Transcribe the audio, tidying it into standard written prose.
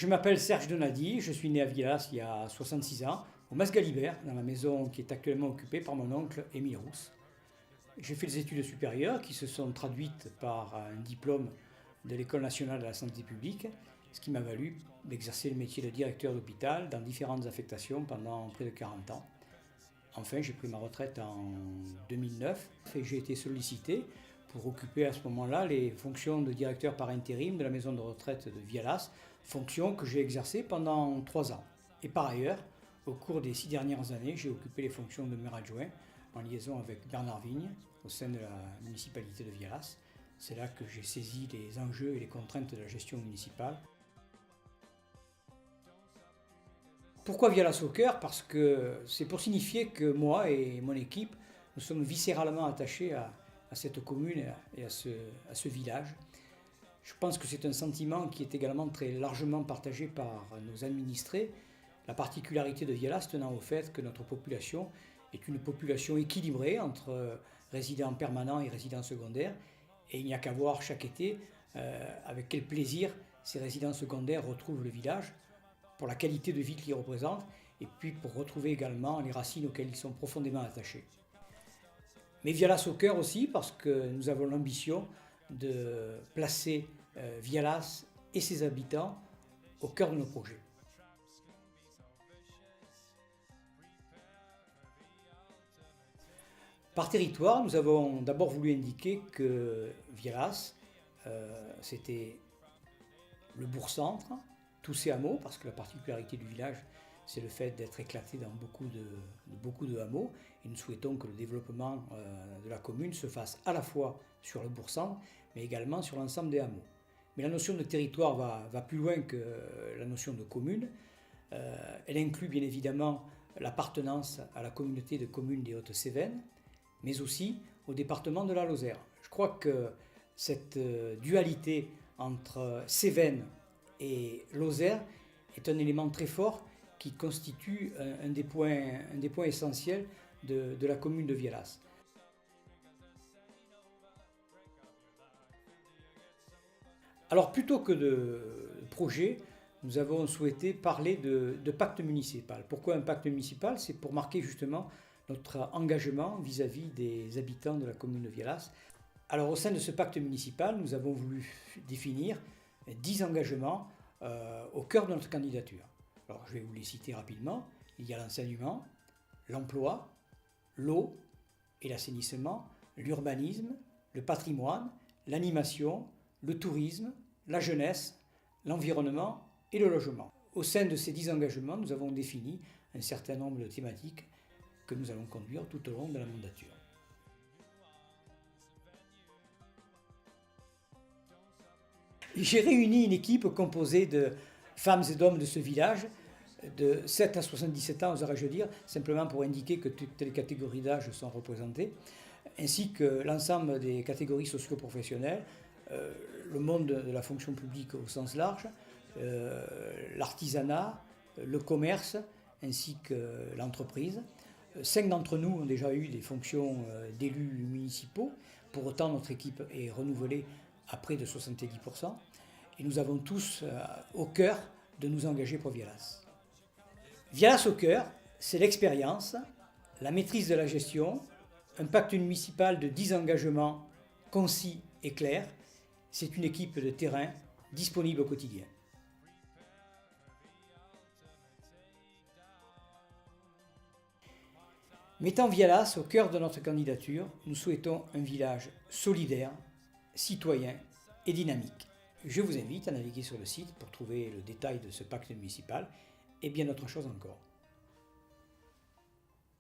Je m'appelle Serge Donadi, je suis né à Villalas il y a 66 ans, au Mas Galibert, dans la maison qui est actuellement occupée par mon oncle Émile Rousse. J'ai fait des études supérieures qui se sont traduites par un diplôme de l'École nationale de la santé publique, ce qui m'a valu d'exercer le métier de directeur d'hôpital dans différentes affectations pendant près de 40 ans. Enfin, j'ai pris ma retraite en 2009 et j'ai été sollicité pour occuper à ce moment-là les fonctions de directeur par intérim de la maison de retraite de Villalas, fonction que j'ai exercée pendant 3 ans. Et par ailleurs, au cours des 6 dernières années, j'ai occupé les fonctions de maire adjoint en liaison avec Bernard Vigne au sein de la municipalité de Villalas. C'est là que j'ai saisi les enjeux et les contraintes de la gestion municipale. Pourquoi Villalas au cœur? Parce que c'est pour signifier que moi et mon équipe, nous sommes viscéralement attachés à cette commune et à ce village. Je pense que c'est un sentiment qui est également très largement partagé par nos administrés. La particularité de Villalas tenant au fait que notre population est une population équilibrée entre résidents permanents et résidents secondaires. Et il n'y a qu'à voir chaque été avec quel plaisir ces résidents secondaires retrouvent le village, pour la qualité de vie qu'il représente, et puis pour retrouver également les racines auxquelles ils sont profondément attachés. Mais Villalas au cœur aussi, parce que nous avons l'ambition de placer Villalas et ses habitants au cœur de nos projets. Par territoire, nous avons d'abord voulu indiquer que Villalas, c'était le bourg-centre, tous ces hameaux, parce que la particularité du village, c'est le fait d'être éclaté dans beaucoup de hameaux. Et nous souhaitons que le développement de la commune se fasse à la fois sur le bourg-centre, mais également sur l'ensemble des hameaux. Mais la notion de territoire va plus loin que la notion de commune. Elle inclut bien évidemment l'appartenance à la communauté de communes des Hautes-Cévennes, mais aussi au département de la Lozère. Je crois que cette dualité entre Cévennes et Lozère est un élément très fort qui constitue un des points essentiels de la commune de Villalas. Alors plutôt que de projet, nous avons souhaité parler de pacte municipal. Pourquoi un pacte municipal? C'est pour marquer justement notre engagement vis-à-vis des habitants de la commune de Villalas. Alors au sein de ce pacte municipal, nous avons voulu définir 10 engagements au cœur de notre candidature. Alors je vais vous les citer rapidement. Il y a l'enseignement, l'emploi, l'eau et l'assainissement, l'urbanisme, le patrimoine, l'animation, le tourisme, la jeunesse, l'environnement et le logement. Au sein de ces 10 engagements, nous avons défini un certain nombre de thématiques que nous allons conduire tout au long de la mandature. J'ai réuni une équipe composée de femmes et d'hommes de ce village, de 7 à 77 ans, oserais-je dire, simplement pour indiquer que toutes les catégories d'âge sont représentées, ainsi que l'ensemble des catégories socio-professionnelles, le monde de la fonction publique au sens large, l'artisanat, le commerce, ainsi que l'entreprise. 5 d'entre nous ont déjà eu des fonctions d'élus municipaux. Pour autant, notre équipe est renouvelée à près de 70%. Et nous avons tous au cœur de nous engager pour Villalas. Villalas au cœur, c'est l'expérience, la maîtrise de la gestion, un pacte municipal de 10 engagements concis et clairs. C'est une équipe de terrain disponible au quotidien. Mettant Villalas au cœur de notre candidature, nous souhaitons un village solidaire, citoyen et dynamique. Je vous invite à naviguer sur le site pour trouver le détail de ce pacte municipal et bien d'autres choses encore.